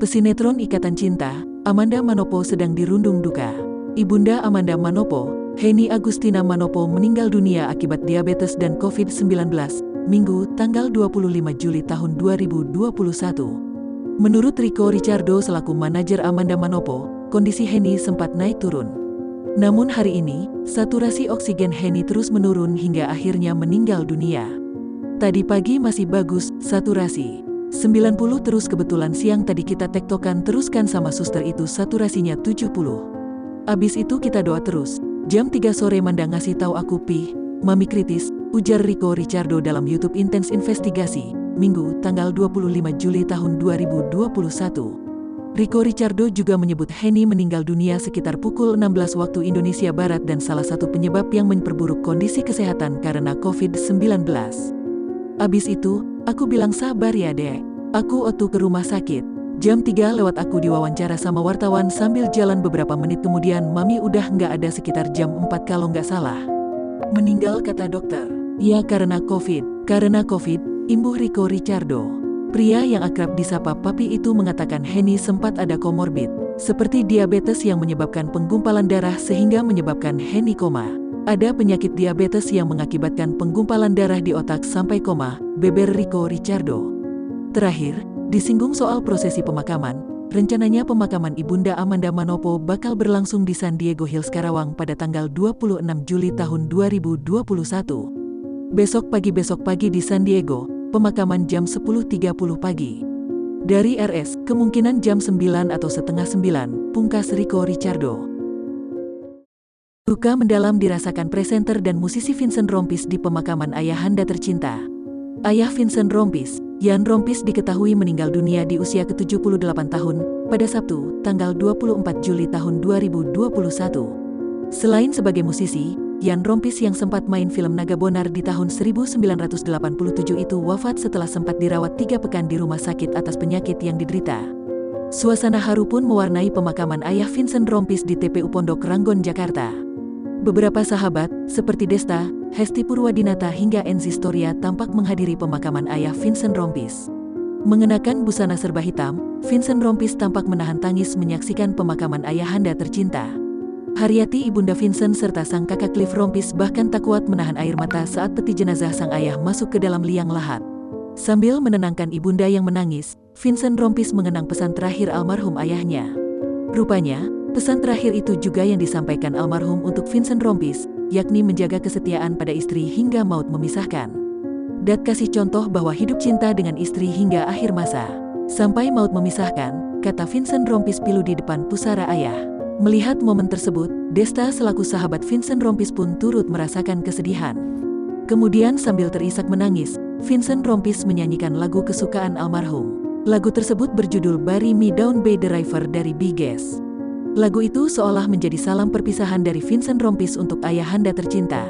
Pesinetron Ikatan Cinta, Amanda Manopo sedang dirundung duka. Ibunda Amanda Manopo, Henny Agustina Manopo meninggal dunia akibat diabetes dan COVID-19, Minggu, tanggal 25 Juli tahun 2021. Menurut Rico Richardo selaku manajer Amanda Manopo, kondisi Henny sempat naik turun. Namun hari ini, saturasi oksigen Henny terus menurun hingga akhirnya meninggal dunia. Tadi pagi masih bagus, saturasi 90 terus kebetulan siang tadi kita tektokan teruskan sama suster itu saturasinya 70. Abis itu kita doa terus. Jam 3 sore Manda ngasih tahu aku mami kritis, ujar Rico Richardo dalam YouTube Intens Investigasi, Minggu, tanggal 25 Juli tahun 2021. Rico Richardo juga menyebut Henny meninggal dunia sekitar pukul 16 waktu Indonesia Barat dan salah satu penyebab yang memperburuk kondisi kesehatan karena COVID-19. Abis itu, aku bilang sabar ya dek, aku otu ke rumah sakit. Jam 3 lewat aku diwawancara sama wartawan sambil jalan beberapa menit kemudian mami udah nggak ada sekitar jam 4 kalau nggak salah. Meninggal kata dokter. Ya karena COVID, imbuh Rico Richardo. Pria yang akrab disapa Papi itu mengatakan Henny sempat ada komorbid, seperti diabetes yang menyebabkan penggumpalan darah sehingga menyebabkan Henny koma. Ada penyakit diabetes yang mengakibatkan penggumpalan darah di otak sampai koma, beber Rico Richardo. Terakhir, disinggung soal prosesi pemakaman. Rencananya pemakaman Ibunda Amanda Manopo bakal berlangsung di San Diego Hills, Karawang pada tanggal 26 Juli tahun 2021. Besok pagi di San Diego, pemakaman jam 10.30 pagi. Dari RS, kemungkinan jam 9 atau setengah 9, pungkas Rico Richardo. Duka mendalam dirasakan presenter dan musisi Vincent Rompis di pemakaman ayahanda tercinta. Ayah Vincent Rompis, Jan Rompis diketahui meninggal dunia di usia ke-78 tahun, pada Sabtu, tanggal 24 Juli tahun 2021. Selain sebagai musisi, Jan Rompis yang sempat main film Naga Bonar di tahun 1987 itu wafat setelah sempat dirawat 3 pekan di rumah sakit atas penyakit yang diderita. Suasana haru pun mewarnai pemakaman ayah Vincent Rompis di TPU Pondok Ranggon, Jakarta. Beberapa sahabat, seperti Desta, Hesti Purwadinata hingga Enzi Storia tampak menghadiri pemakaman ayah Vincent Rompis. Mengenakan busana serba hitam, Vincent Rompis tampak menahan tangis menyaksikan pemakaman ayahanda tercinta. Haryati ibunda Vincent serta sang kakak Cliff Rompis bahkan tak kuat menahan air mata saat peti jenazah sang ayah masuk ke dalam liang lahat. Sambil menenangkan ibunda yang menangis, Vincent Rompis mengenang pesan terakhir almarhum ayahnya. Rupanya, pesan terakhir itu juga yang disampaikan almarhum untuk Vincent Rompis, yakni menjaga kesetiaan pada istri hingga maut memisahkan. Dat kasih contoh bahwa hidup cinta dengan istri hingga akhir masa. Sampai maut memisahkan, kata Vincent Rompis pilu di depan pusara ayah. Melihat momen tersebut, Desta selaku sahabat Vincent Rompis pun turut merasakan kesedihan. Kemudian sambil terisak menangis, Vincent Rompis menyanyikan lagu kesukaan almarhum. Lagu tersebut berjudul Bury Me Down by the River dari Biges. Lagu itu seolah menjadi salam perpisahan dari Vincent Rompis untuk ayahanda tercinta.